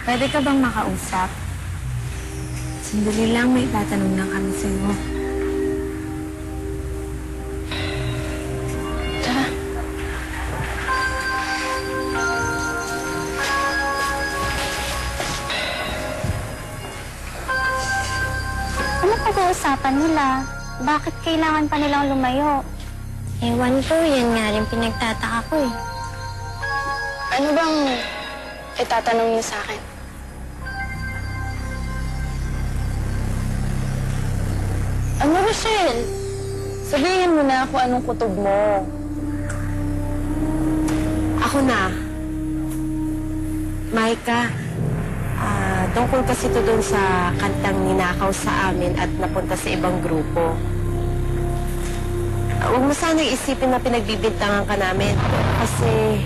Pwede ka bang makausap? Sandali lang, may tatanong lang kami sa'yo. Tara. Ano pag-uusapan nila? Bakit kailangan pa nilang lumayo? Ewan ko, yan nga rin pinagtataka ko eh. Ano bang itatanong niyo sa akin? Ano, Rochelle? Sabihin mo na kung anong kutob mo. Ako na. Maika, tungkol kasi ito doon sa kantang ninakaw sa amin at napunta sa ibang grupo. Huwag mo sanang isipin na pinagbibintangan ka namin. Kasi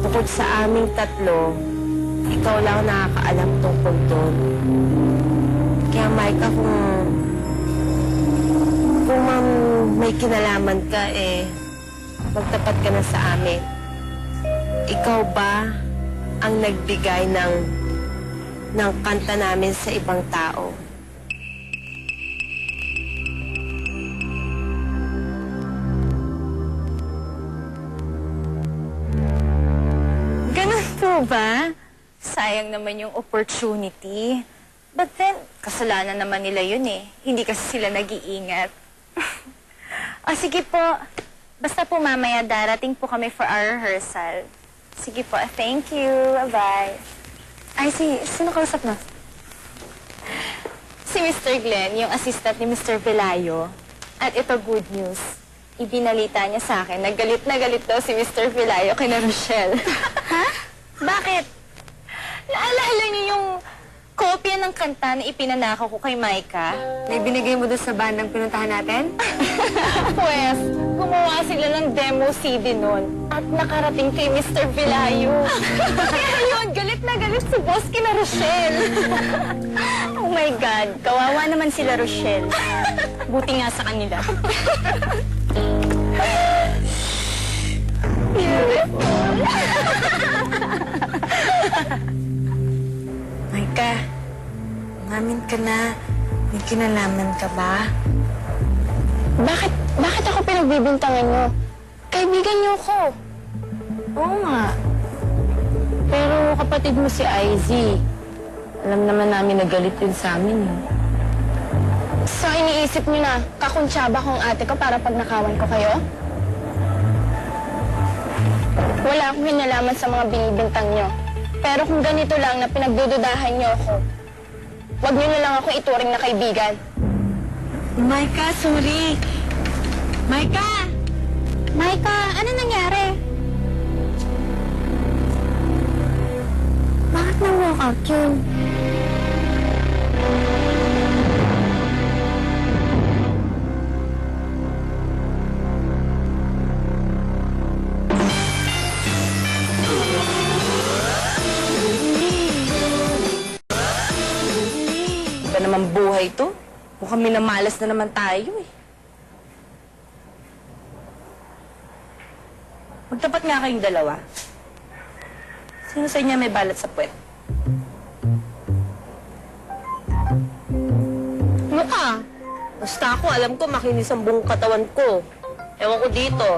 tungkol sa aming tatlo, ikaw lang nakakaalam tungkol doon. Kaya Maika, kung may kinalaman ka, magtapat ka na sa amin. Ikaw ba ang nagbigay ng kanta namin sa ibang tao? Ganun po ba? Sayang naman yung opportunity. But then, kasalanan naman nila yun eh. Hindi kasi sila nag-iingat. O sige po, basta po mamaya darating po kami for our rehearsal. Sige po, thank you. Bye-bye. Ay, sino kausap mo? Si Mr. Glenn, yung assistant ni Mr. Velayo. At ito, good news. Ibinalita niya sa akin, nagalit na galit daw si Mr. Velayo kina Rochelle. Ha? Bakit? Naalala niyo yung kopya ng kanta na ipinanakaw ko kay Maika? May binigay mo doon sa bandang pinuntahan natin? Pwes, gumawa sila ng demo CD nun at nakarating kay Mr. Velayo. Kaya yun, galit na galit si boss kina Rochelle. Oh my God, kawawa naman sila Rochelle. Buti nga sa kanila. Maika, umamin ka na. May kinalaman ka ba? Bakit ako pinagbibintangan niyo? Kaibigan niyo ko. Oo nga. Pero kapatid mo si Izzy. Alam naman namin na galit yun sa amin eh. So, iniisip niyo na, kakuntsaba kong ate ko para pag nakawan ko kayo? Wala akong hinalaman sa mga binibintang niyo. Pero kung ganito lang na pinagdududahan niyo ako, wag niyo na lang ako ituring na kaibigan. Maika, sorry. Maika! Maika, ano nangyari? Bakit nang-walk out yun? Iba naman buhay to. Mukhang minamalas na naman tayo eh. Magtapat nga kayong dalawa. Sino sa inyo may balat sa puwet? Mukha. Basta ako, alam ko makinis ang buong katawan ko. Ewan ko dito.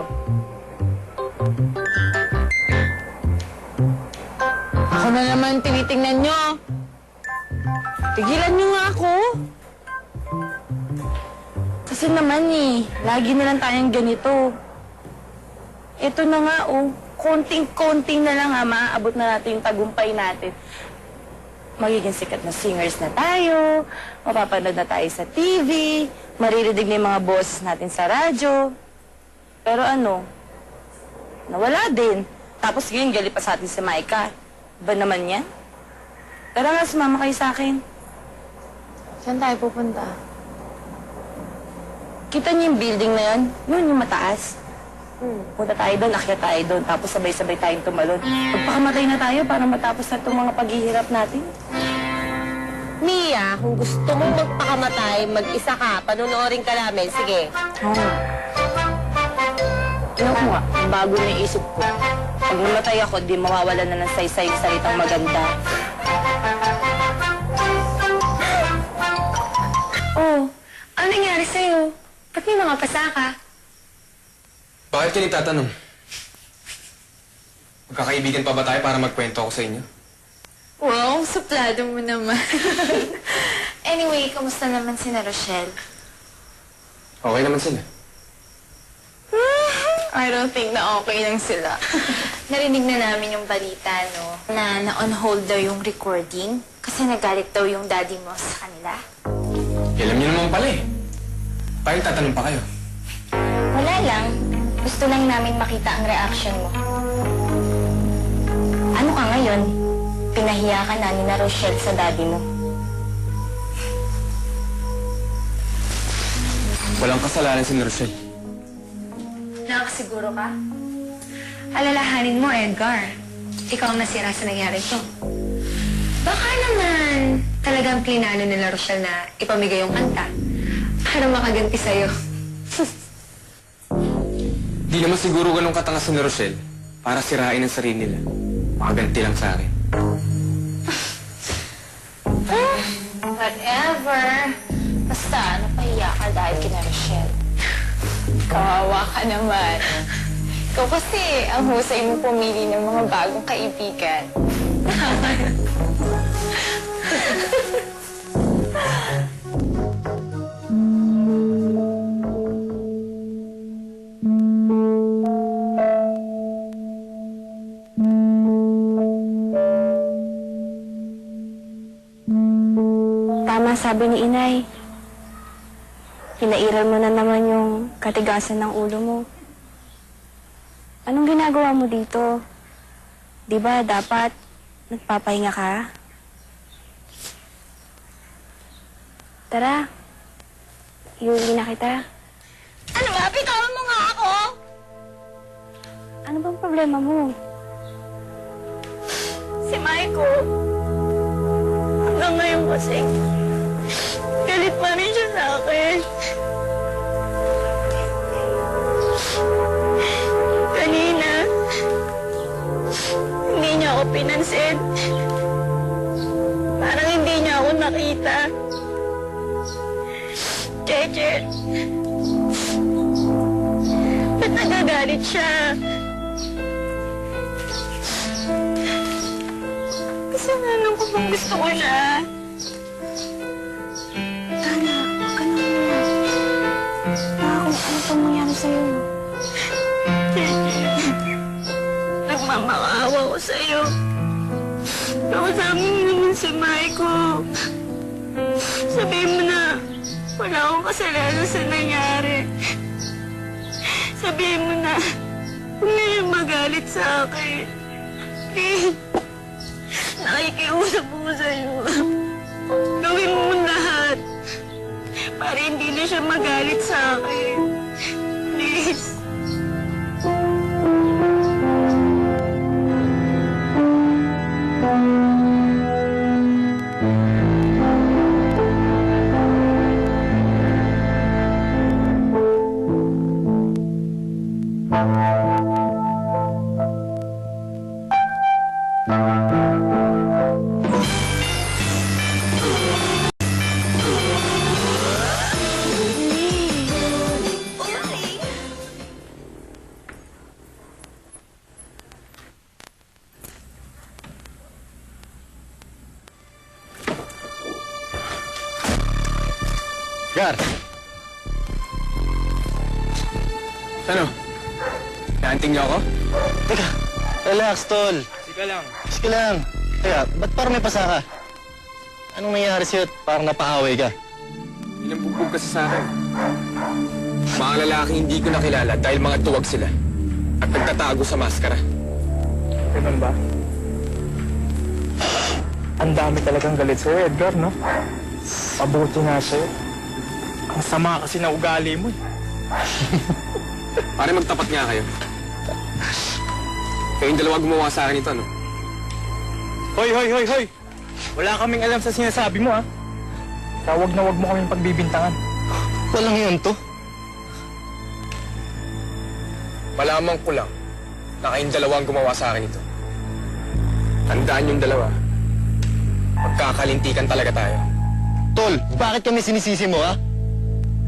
Ako na naman tinitingnan niyo. Tigilan niyo nga ako. Kasi naman lagi na lang tayong ganito. Ito na nga konting-konting na lang maaabot na natin yung tagumpay natin. Magiging sikat na singers na tayo, mapapanood na tayo sa TV, maririnig na yung mga boses natin sa radyo. Pero nawala din. Tapos ngayon galit pa sa atin si Maika. Ba naman yan? Tara nga, sumama kayo sa akin. Saan tayo pupunta? Kita niyo yung building na yan? Yun, yung mataas. Punta tayo doon, akyat tayo doon, tapos sabay-sabay tayong tumalon. Magpakamatay na tayo para matapos na itong mga paghihirap natin. Mia, kung gusto mo magpakamatay, mag-isa ka, panonoorin ka namin. Sige. Tingnan ko nga, bago na yung isip ko. Pag namatay ako, di mawawala na ng saysay salitang maganda. Ano nangyari sa'yo? Ba't may mga pasa ka? Bakit ka nagtatanong? Magkakaibigan pa ba tayo para magkwento ako sa inyo? Wow, suplado mo naman. Anyway, kamusta naman si Rochelle? Okay naman sila. I don't think na okay lang sila. Narinig na namin yung balita, no? Na na-on hold daw yung recording kasi nagalit daw yung daddy mo sa kanila. Alam niyo naman pala eh. Bakit tatanong pa kayo? Wala lang. Gusto lang namin makita ang reaction mo. Ano ka ngayon? Pinahiya ka na ni na Rochelle sa daddy mo. Walang kasalanan si Rochelle. Nakakasiguro ka? Alalahanin mo, Edgar. Ikaw ang nasira sa nangyari ito. Baka naman talagang plinano nila Rochelle na ipamigay yung kanta para makaganti sa'yo. Di naman siguro ganun katangas ni Rochelle para sirain ang sarili nila. Makaganti lang sa akin. Whatever. Basta, napahiya ka dahil kina Rochelle. Kawawa ka naman. Ikaw kasi ang husay mo pumili ng mga bagong kaibigan. Tama sabi ni Inay. Hinairal mo na naman yung katigasan ng ulo mo. Anong ginagawa mo dito? Di ba dapat nagpapahinga ka? Tara, iuwi na kita. Ano ba? Bitawan mo nga ako! Ano bang problema mo? Si Maiko. Hanggang ngayon kasi, galit pa rin siya sa akin. Kanina, hindi niya ako pinansin. Parang hindi niya ako nakita. Cheche, ba't nagagalit siya? Kasalanan ko bang gusto ko siya? Tana, huwag ka na muna. Baka kung ano pang mangyari sa'yo. Nagmamakaawa ko sa'yo. Kausapin mo naman si Maiko. Sabihin mo na wala akong kasalanan sa nangyari. Sabihin mo na huwag na yung magalit sa akin. Please, nakikiusap ko sa'yo. Gawin mo lahat para hindi na siya magalit sa akin. Please. Gar! Ano? Naanting niyo ako? Teka, relax, tol. Sika lang. Sige lang. Teka, ba't parang may pasa ka? Anong nangyari sa'yo? Parang napahaway ka. Inabugbog kasi sa akin. Mga lalaki hindi ko nakilala dahil mga tuwag sila. At nagtatago sa maskara. Ganun ba? Ang dami talagang galit sa'yo, Edgar, no? Mabuti nga sa'yo. Ang sama kasi na ugali mo. Pare, magtapat nga kayo. Kayong dalawa gumawa sa akin ito, no? Hoy, hoy, hoy, hoy! Wala kaming alam sa sinasabi mo, ha? Tawag na wag mo kaming pagbibintangan. Walang yun to. Malamang ko lang na kayong dalawang gumawa sa akin ito. Tandaan yung dalawa. Magkakalintikan talaga tayo. Tol, bakit kami sinisisi mo, ha?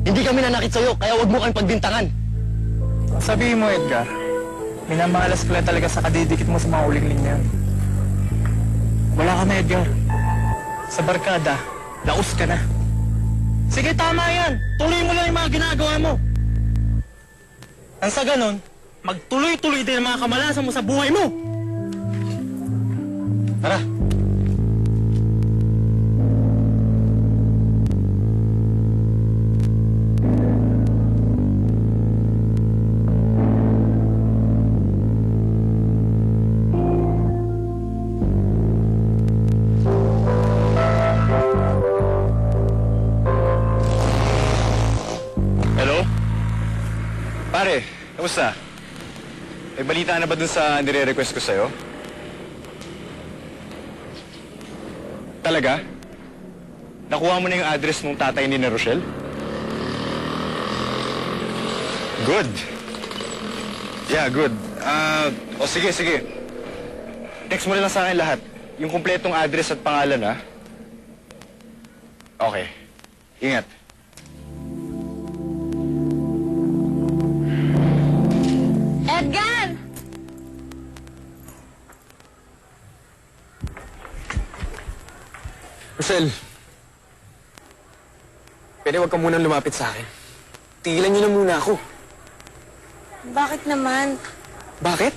Hindi kami nanakit sa'yo, kaya huwag mo kami pagbintangan. Sabihin mo, Edgar, minamalas ka lang talaga sa kadidikit mo sa mga uling-ling na yan. Wala ka na, Edgar. Sa barkada, laos ka na. Sige, tama yan. Tuloy mo lang yung mga ginagawa mo. Ang sa ganon, magtuloy-tuloy din ang mga kamalasan mo sa buhay mo. Tara. Hello? Pare, kamusta? May balita na ba dun sa nire-request ko sa'yo? Talaga? Nakuha mo na yung address ng tatay ni Rochelle? Good. Yeah, good. Sige. Text mo na lang sa akin lahat. Yung kumpletong address at pangalan, ha? Okay. Ingat. Edgar! Rochelle, pwede wag ka munang lumapit sa akin. Tigilan niyo na muna ako. Bakit naman? Bakit?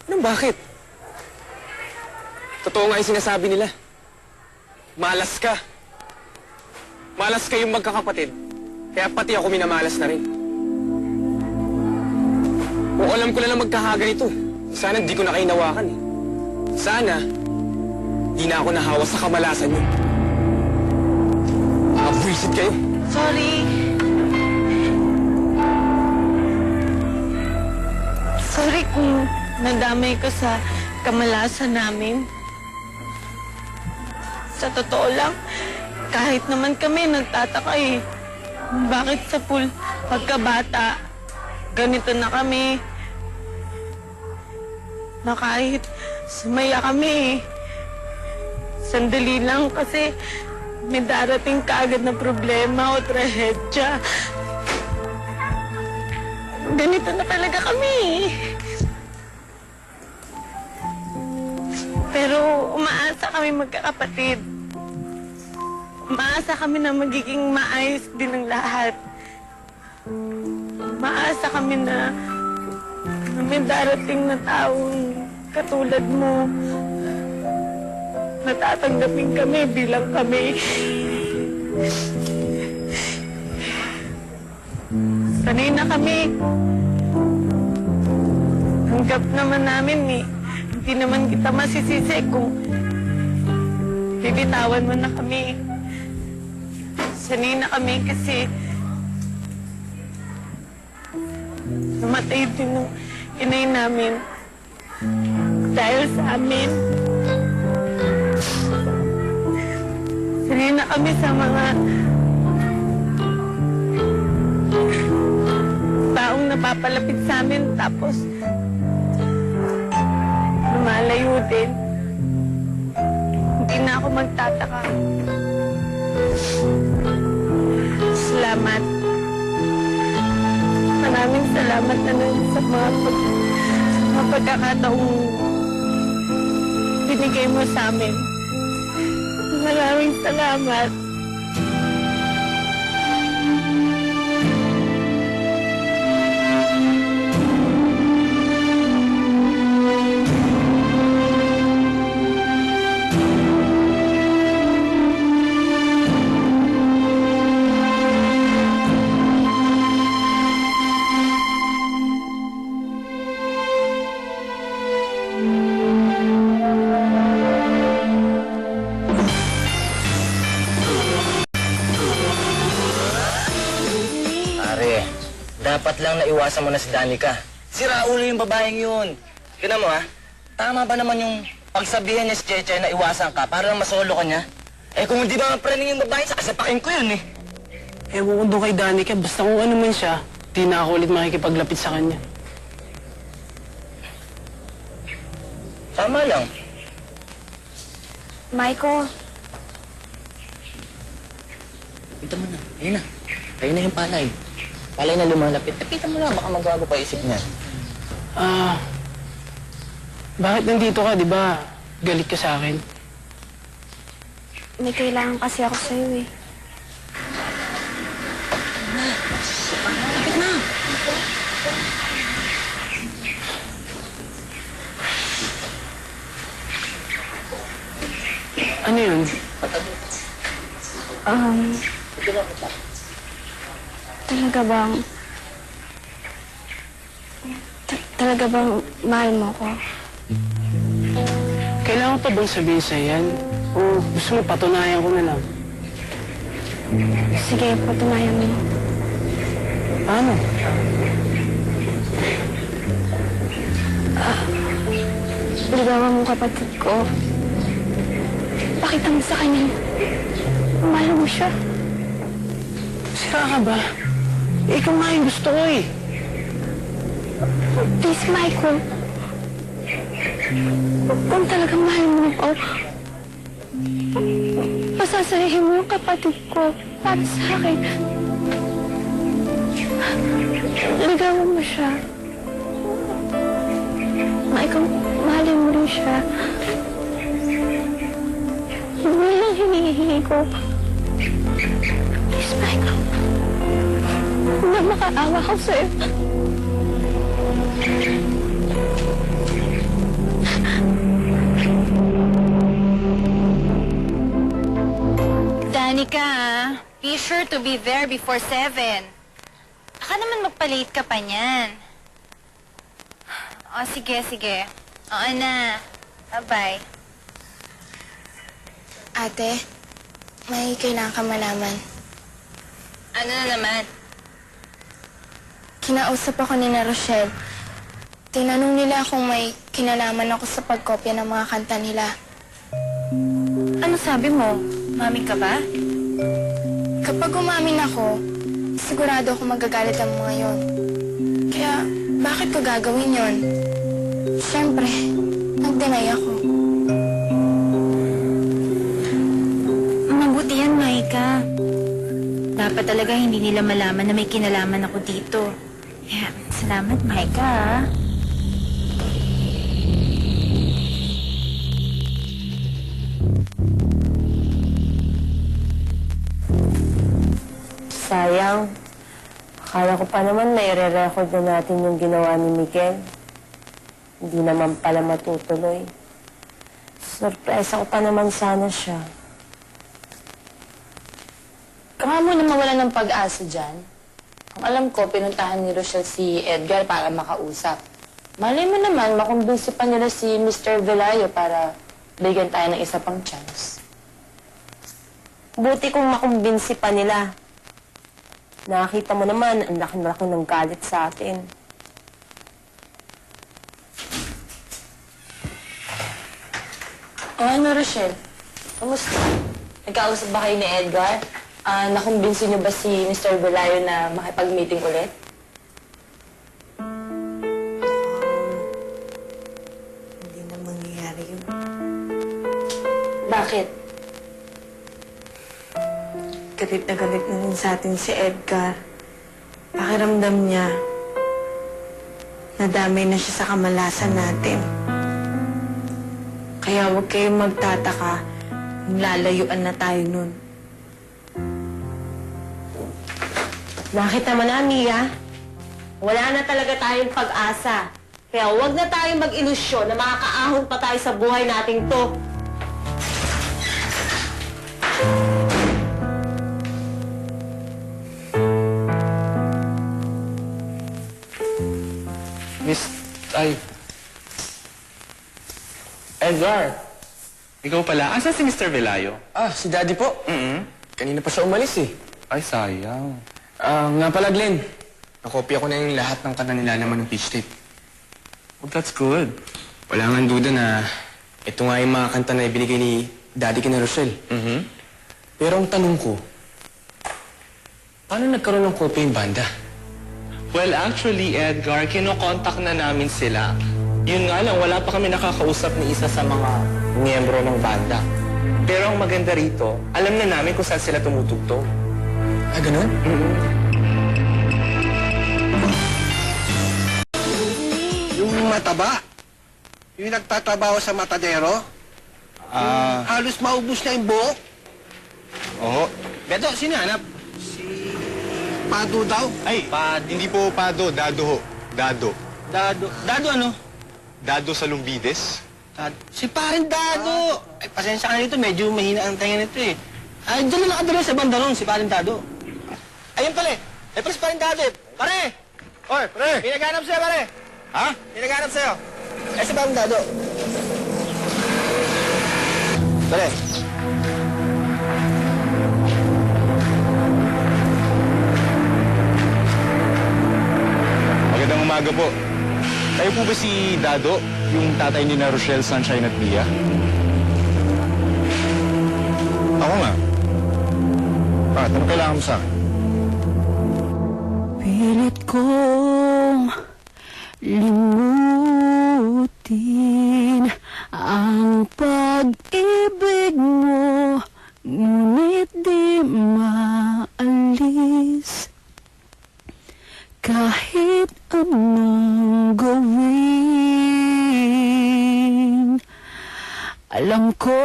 Anong bakit? Totoo nga yung sinasabi nila. Malas ka. Malas kayong magkakapatid. Kaya pati ako minamalas na rin. Kung alam ko na lang magkakaganito, sana di ko na kayo nawakan eh. Sana, di na ako nahawa sa kamalasan niyo. Visit kayo. Sorry. Sorry kung nadamay ko sa kamalasan namin. Sa totoo lang, kahit naman kami nagtataka eh. Bakit sa pagkabata, ganito na kami. Na kahit sumaya kami eh. Sandali lang kasi may darating kaagad na problema o trahedya. Ganito na talaga kami. Pero umaasa kami magkakapatid. Umaasa kami na magiging maayos din ang lahat. Umaasa kami na may darating na taong katulad mo. Natatanggapin kami bilang kami. Sanay na kami. Tanggap naman namin eh. Hindi naman kita masisisi kung bibitawan mo na kami. Sanay na kami kasi namatay din ng inay namin dahil sa amin. Sanay na kami sa mga taong napapalapit sa amin tapos lumalayo din. Hindi na ako magtataka. Salamat. Maraming salamat na sa mga pagkakataong binigay mo sa amin. Maraming salamat. Dapat lang naiwasan mo na si Danica. Sira ulo yung babaeng yun. Kina mo ha, tama ba naman yung pagsabihan niya si Cheche na iwasan ka para lang masolo ka niya? Eh kung hindi ba mapraning yung babae, sasapakin ko yun eh. Ewan ko doon kay Danica, basta kung ano man siya, di na ako ulit makikipaglapit sa kanya. Tama lang. Maiko, Ito mo na, ayun na. Kayo na yung palay. Palay na lumalapit. Lapitan mo lang, baka magbago pa isip niya. Bakit nandito ka, di ba? Galit ka sa akin. May kailangan kasi ako sa'yo eh. Lapit na! Ano yun? Talaga bang... Talaga bang mahal mo ko? Kailangan pa bang sabihin sa'yo yan? O gusto mo patunayan ko na lang? Sige, patunayan mo. Paano? Ligawan mo kapatid ko. Pakita mo sa kanya. Mahal mo siya. Sira ka ba? Ikaw nga yung gusto ko eh. Please, Michael. Kung talagang mahal mo ako, pasasayahin mo yung kapatid ko para sa akin. Ligawan mo siya. Michael, mahalin mo rin siya. Hindi lang hinihingi ko. Please, Michael. Na makaawa ko sa'yo. Danica, be sure to be there before 7. Baka naman magpa-late ka pa niyan. O, sige, sige. Oo na. Bye-bye. Ate, may kailangan ka malaman. Ano na naman? Kinausap ako ni na Rochelle. Tinanong nila kung may kinalaman ako sa pagkopya ng mga kanta nila. Ano sabi mo? Mami ka ba? Kapag umamin ako, sigurado ako magagalit ang mga yon. Kaya, bakit ko gagawin yon? Siyempre, nag-deny ako. Mabuti yan, Maika. Dapat talaga hindi nila malaman na may kinalaman ako dito. Kaya, salamat, Maika, ah. Sayang. Akala ko pa naman na i-re-record na natin yung ginawa ni Miguel. Hindi naman pala matutuloy. Surpresa ko pa naman sana siya. Kama mo na mawala ng pag-asa dyan. Ang alam ko, pinuntahan ni Rochelle si Edgar para makausap. Malay mo naman, makumbinsi pa nila si Mr. Velayo para bigyan tayo ng isa pang chance. Buti kung makumbinsi pa nila. Nakita mo naman, ang laki-laki ng galit sa atin. O ano, Rochelle? Kamusta? Nagkausap ba kayo ni Edgar? Nakumbinsi niyo ba si Mr. Velayo na makipag-meeting ulit? Hindi na mangyayari yun. Bakit? Galit na rin sa atin si Edgar. Pakiramdam niya, nadamay na siya sa kamalasan natin. Kaya huwag kayong magtataka kung lalayuan na tayo nun. Nakita mo na, Mia? Wala na talaga tayong pag-asa. Kaya huwag na tayong mag-ilusyon na makakaahon pa tayo sa buhay nating to. Edgar! Ikaw pala. Asan si Mr. Velayo? Si Daddy po. Kanina pa siya umalis eh. Ay, sayang. Nga pala, Glenn. Nakopya ko na yung lahat ng kanta nila naman ng pitch tape. Well, that's good. Wala nga duda na ito nga yung mga kanta na ibinigay ni Daddy kina Rochelle. Pero ang tanong ko, paano nagkaroon ng kopya yung banda? Well, actually, Edgar, kinokontak na namin sila. Yun nga lang, wala pa kami nakakausap ni isa sa mga miyembro ng banda. Pero ang maganda rito, alam na namin kung saan sila tumutugtog. Ah, ganun? Yung mataba, yung nagtatrabaho sa matadero, halos maubos na yung buhok. Oo. Beto, sino hanap? Pado daw. Ay, hindi po Pado, Dado ho. Dado. Dado ano? Dado sa Lumbides. Si Parin Dado! Ay, pasensya ka nito, medyo mahina ang tenga nito eh. Ay, dyan na nakadala sa banda ron, si Parin Dado. Ayun pala eh. Ay, pala si Parin Dado eh. Pare! Oy, pre! May naghanap sa'yo, pare! Ha? May naghanap sa'yo. Ay, si Parin Dado. Pare. Magandang umaga po. Kayo po ba si Dado, yung tatay ni na Rochelle, Sunshine at Mia? Ako nga. Bakit? Ano kailangan mo sa akin? Pilit kong limutin ang pag-ibig mo, ngunit di maalis. Kahit anong gawin, alam ko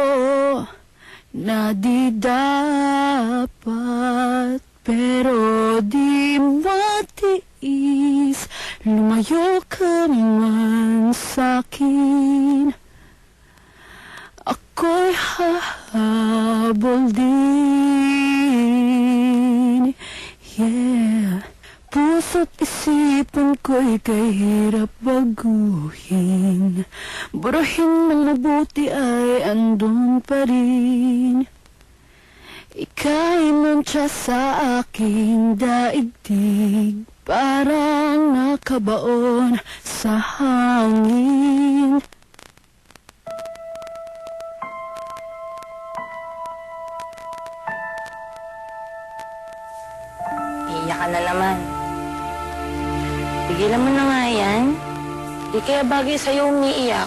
na di dapat, pero di matiis. Lumayo ka man sa'kin, ako'y hahabol din. Yeah. Puso't isipan ko'y kahirap baguhin. Burahin ng mabuti ay andun pa rin. Ika'y nantya sa aking daigdig, parang nakabaon sa hangin. Iiyak ka na naman. Tigilan mo na nga yan. Di kaya bagay sa'yo umiiyak.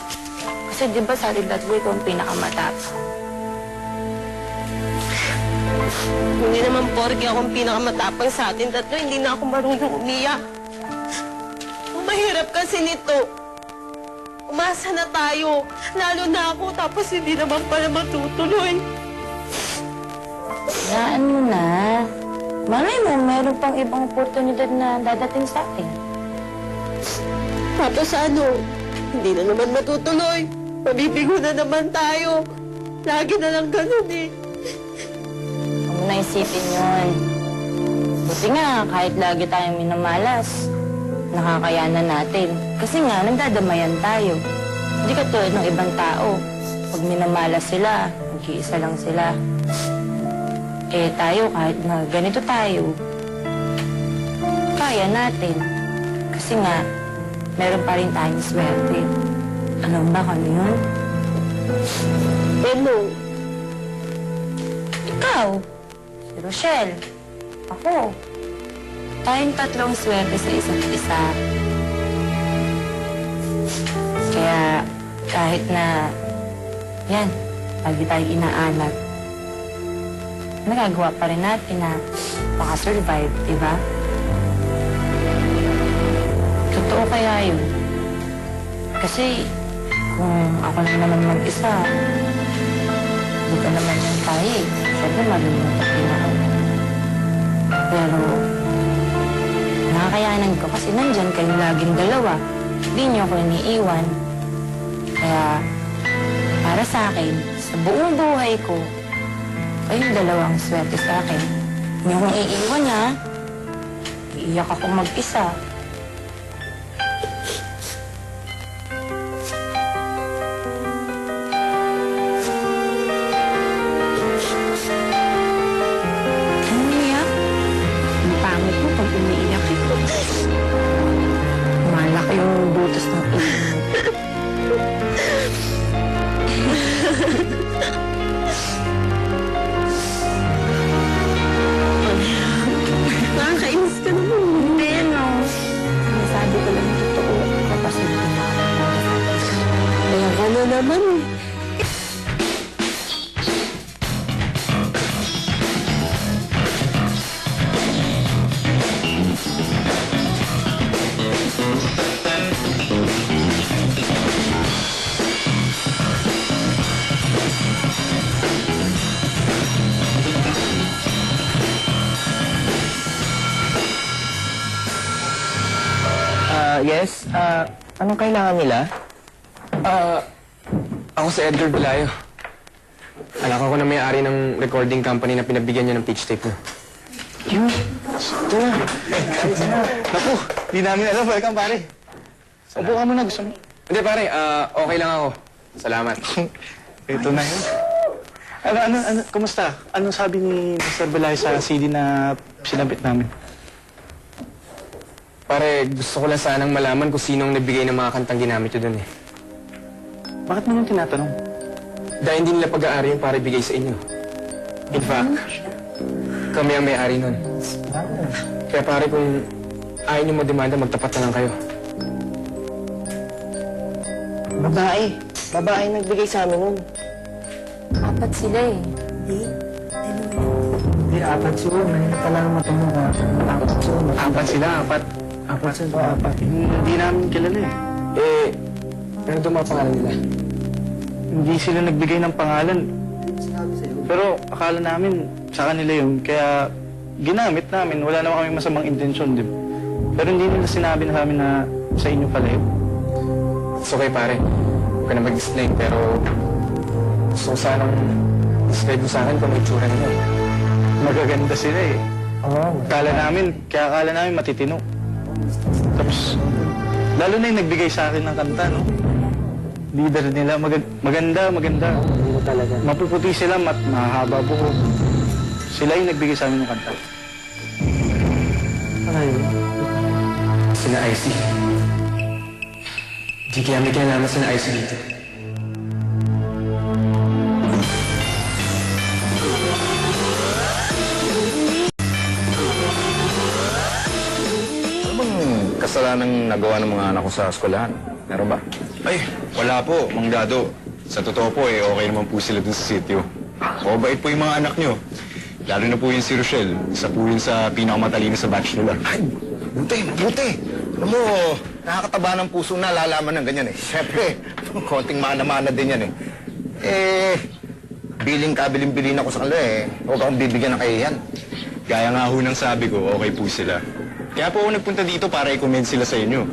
Kasi di ba sa ating tatlo ikaw ang pinakamatapang? Hindi naman porke ako ang pinakamatapang sa atin tatlo, hindi na ako marunong umiyak. Ang mahirap kasi nito. Umasa na tayo. Lalo na ako, tapos hindi naman pala matutuloy. Hayaan mo na. Malay mo, meron pang ibang oportunidad na dadating sa atin. Tapos ano, hindi na naman matutuloy. Mabibigo na naman tayo. Lagi na lang ganun eh. Huwag mo na isipin yun. Buti nga, kahit lagi tayong minamalas, nakakayanan natin. Kasi nga, nagdadamayan tayo. Hindi katulad ng ibang tao. Pag minamalas sila, mag-iisa lang sila. Eh tayo, kahit na ganito tayo, kaya natin. Kasi nga, meron pa rin tayong swerte. Alam ba kano yun? Ano? Ikaw, si Rochelle, ako. Tayong tatlong swerte sa isa't isa. Kaya kahit na, yan, lagi tayong inaanak, nagagawa pa rin natin na makasurvive, di ba? Totoo kaya yun. Kasi kung ako lang naman mag-isa, hindi ko naman yan kaya eh. Siyempre, malulutot din ako. Pero, nakakayanan ko kasi nandyan kayong laging dalawa. Hindi niyo ako iniiwan. Kaya, para sa akin, sa buong buhay ko, kayong dalawang swerte sa akin. Hindi akong iiwan niya. Iiyak ako mag-isa. Umiiyak? Ang pangit mo pag umiiyak ito. Malaki yung butas ng ilong. Nakakainis ka naman. Hindi, no. Sinasabi ko lang yung totoo. Tapos hindi na ako Kaya ka na naman. Anong kailangan nila? Ako si Edgar Belayo. Anak ako na may-ari ng recording company na pinagbigyan niya ng pitch tape mo. Yun. Ito na. Naku, di namin alam. Welcome, pare. Upo ka muna. Gusto mo? Hindi pare, okay lang ako. Salamat. Ito na yun. Kumusta? Anong sabi ni Mr. Belay sa CD na sinabit namin? Pare, gusto ko lang sanang malaman kung sinong nagbigay ng mga kantang ginamit nyo dun eh. Bakit mo yung tinatanong? Dahil hindi nila pag-aari yung para bigay sa inyo. In fact, kami ang may-ari nun. Kaya pare, kung ayaw nyo mag-demanda, magtapat na lang kayo. Babae. Babae nagbigay sa amin nun. Apat sila eh. Hindi, apat sila. Mahirap pala naman matanong ka. Apat sila, apat. Apat sila, apat. Hindi namin kilala eh. Pero doon mga pangalan nila. Hindi sila nagbigay ng pangalan. Pero akala namin sa kanila yun. Kaya ginamit namin. Wala naman kami masamang intensyon, di ba? Pero hindi nila sinabi na namin na sa inyo pala yun. It's okay pare. Huwag ka na mag-explain pero gusto ko sanang describe mo sa akin kung may tsura nila eh. Magaganda sila eh. Kaya akala namin matitino. Tapos, lalo na yung nagbigay sa akin ng kanta, no? Leader nila, maganda. Talaga. Mapuputi sila, mahaba buhok. Sila yung nagbigay sa amin ng kanta. Ano yun? Sina IC. Di kaya may kinalaman sina IC dito. Kasalanang nagawa ng mga anak ko sa eskwelahan. Meron ba? Ay, wala po, Mang Dado. Sa totoo po, okay naman po sila dun sa sitio. Mabait po yung mga anak nyo. Lalo na po yung si Rochelle. Isa po yun sa pinakamatalino sa batch nila. Ay, mabuti. Alam mo, nakakataba ng puso na lalaman ng ganyan eh. Siyempre, konting mana-mana din yan eh. Biling-bilin ako sa kanila eh. Huwag akong bibigyan ng kahiyan. Gaya nga ho ng sabi ko, okay po sila. Kaya po ako nagpunta dito para i-commend sila sa inyo.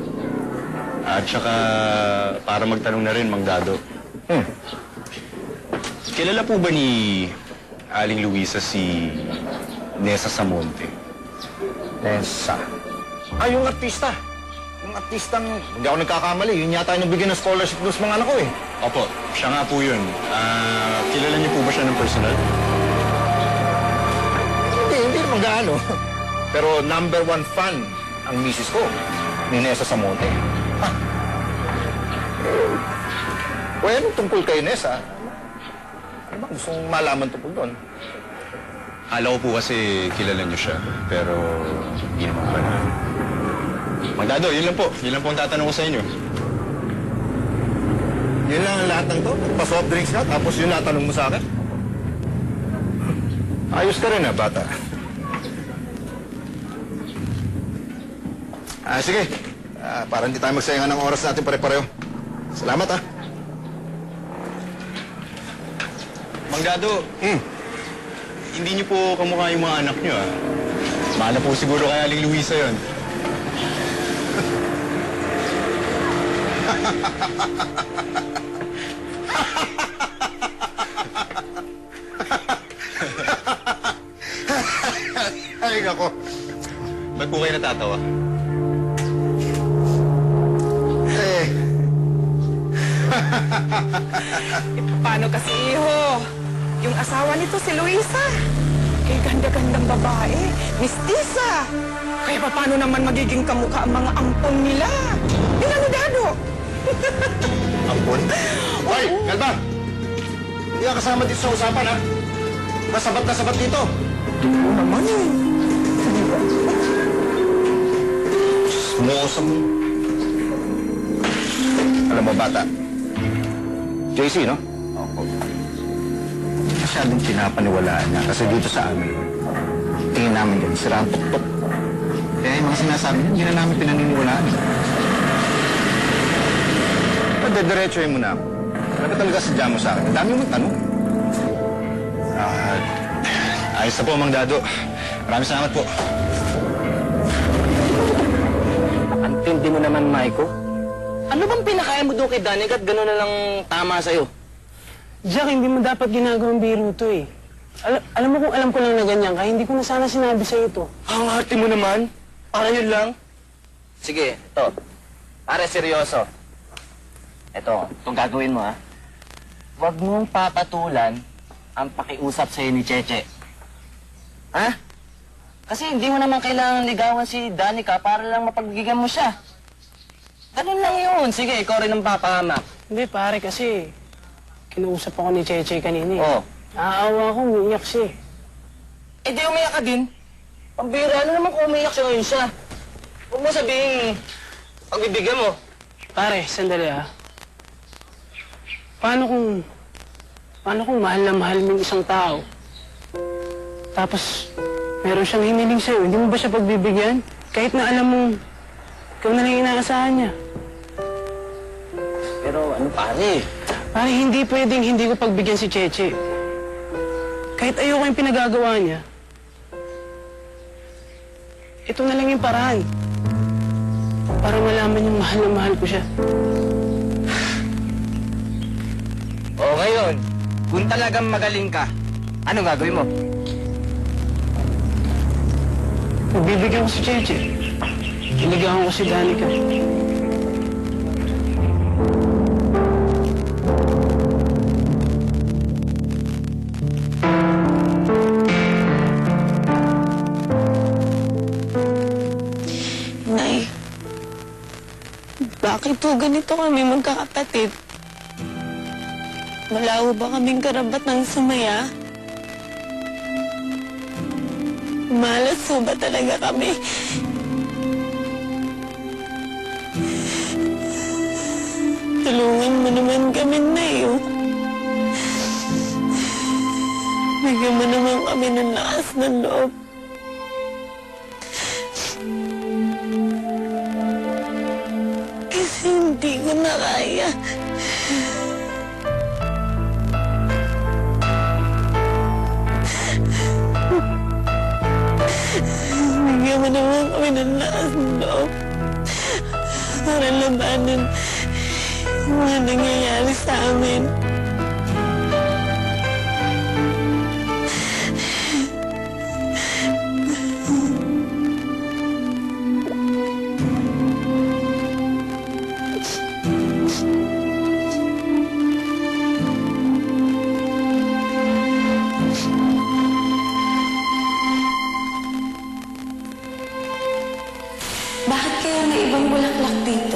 At saka para magtanong na rin, Mang Dado. Kilala po ba ni Aling Luisa si Nessa Samonte? Nessa? Ah, yung artista. Yung artistang, hindi ako nagkakamali, yun yata yung bigyan ng scholarship doon sa mga anak ko eh. Opo, siya nga po yun. Kilala niyo po ba siya ng personal? Hindi naman gaano. Pero #1 fan ang misis ko, ni Nessa Samonte. Well, tungkol kay Nessa, ano ba gusto mong malaman tungkol doon? Alam ko po kasi kilala niyo siya, pero hindi naman pa na. Mang Dado, yun lang po. Yun lang po ang tatanong ko sa inyo. Yun lang ang lahat ng to? Pa-soft drinks ka, tapos yun lang tanong mo sa akin? Ayos ka rin bata. Sige. Para hindi tayo magsayangan ng oras natin pare-pareho. Salamat, Mang Dado, hindi niyo po kamukha yung mga anak niyo, Mahala po siguro kay Aling Luisa yun. Ay, nako. Ba't po kayo natatawa? Paano kasi, iho? Yung asawa nito si Luisa. Kay ganda-gandang babae. Mistisa. Kaya paano naman magiging kamukha ang mga ampon nila? Dado. Ampon? Hoy, Galba! Hindi ka kasama dito sa usapan, Masabat na sabat dito. Oo naman eh. Smusam. Alam mo, bata. JC, no? Opo. Masyadong pinapaniwalaan niya kasi dito sa amin, tingin namin yan, sira ang tuktok. Kaya yung mga sinasabi niya, hindi na namin pinaniniwalaan. Diretsuhin mo na ako. Ano talaga sadya mo sa akin? Ang dami mong tanong. Ayos na po, Mang Dado. Maraming salamat po. Antindi mo naman, Maiko. Ano bang pinakaya mo doon kay Danica at gano'n na lang tama sa'yo? Jack, hindi mo dapat ginagawang biro to eh. Alam mo kung alam ko lang na ganyan ka, hindi ko na sana sinabi sa'yo to. Ang arte mo naman. Para yun lang. Sige, ito. Pare, seryoso. Itong gagawin mo, ha? Huwag mong papatulan ang pakiusap sa'yo ni Cheche. Ha? Kasi hindi mo naman kailangan ligawan si Danica para lang mapagbigyan mo siya. Ganun lang yun. Sige, ikaw rin ang papahamak. Hindi pare, kasi kinuusap ako ni Cheche kanina eh. Oo. Naaawa ko, umiiyak siya eh. Eh di umiyak ka din. Pambira, ano naman kung umiyak siya ngayon siya? Huwag mo sabihin, pagbibigyan mo. Pare, sandali ah. Paano kung mahal na mahal mo yung isang tao? Tapos, meron siyang hiniling sa'yo, hindi mo ba siya pagbibigyan? Kahit na alam mong ikaw na lang inaasahan niya. Pero ano pare? Pare, hindi pwedeng hindi ko pagbigyan si Cheche. Kahit ayoko yung pinagagawa niya. Ito na lang yung paraan. Para malaman yung mahal na mahal ko siya. O ngayon, kung talagang magaling ka, ano gagawin mo? Pagbibigyan ko si Cheche. Iligawan ko si Danica. Nay, bakit po ganito kami magkakapatid? Wala ba kaming karapat ng sumaya? Malas po ba talaga kami? Tulungan mo naman kami, Nay. Bigyan mo naman kami ng lakas ng loob. Kasi hindi ko na kaya. Bigyan mo naman kami ng lakas ng loob para labanan yung mga nangyayari sa amin. Bakit kaya may ibang bulaklak dito?